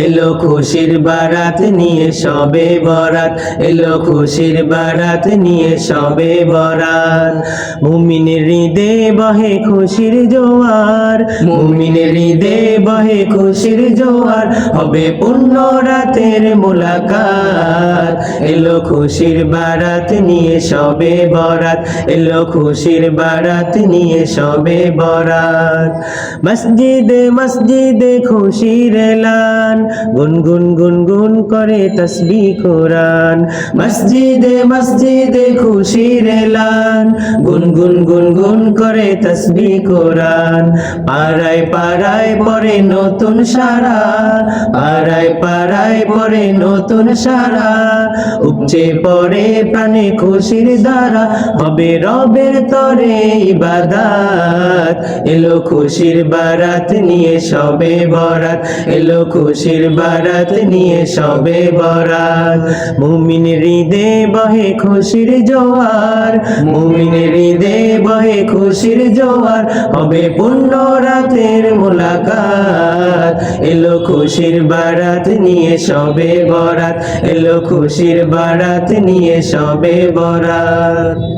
এলো খুশির বারাত নিয়ে সবে বরাত, এলো খুশির বারাত নিয়ে সবে বরাত। মুমিনের হৃদে বহে খুশির জোয়ার, মুমিনের হৃদে বহে খুশির জোয়ার, হবে পূর্ণ রাতের মোলাকাত। এলো খুশির বারাত নিয়ে সবে বরাত, এলো খুশির বারাত নিয়ে সবে বরাত। মসজিদে মসজিদে খুশির এলান, গুনগুন গুনগুন করে তাসবিহ কোরআন। মসজিদে মসজিদে খুশির এলান, গুনগুন গুনগুন করে তাসবিহ কোরআন। পাড়ায় পাড়ায় পড়ে নতুন সারা, পাড়ায় পাড়ায় পড়ে নতুন সারা, উপচে পড়ে প্রাণে খুশির ধারা, হবে রবের তরে ইবাদত। এলো খুশির বারাত নিয়ে সবে বরাত, এলো খুশির বারাত নিয়ে সবে বরাত। মুমিনের হৃদে বহে খুশির জোয়ার, মুমিনের হৃদে বহে খুশির জোয়ার, হবে পূর্ণ রাতের মোলাকাত। এলো খুশির বারাত নিয়ে সবে বরাত, এলো খুশির বারাত নিয়ে সবে বরাত।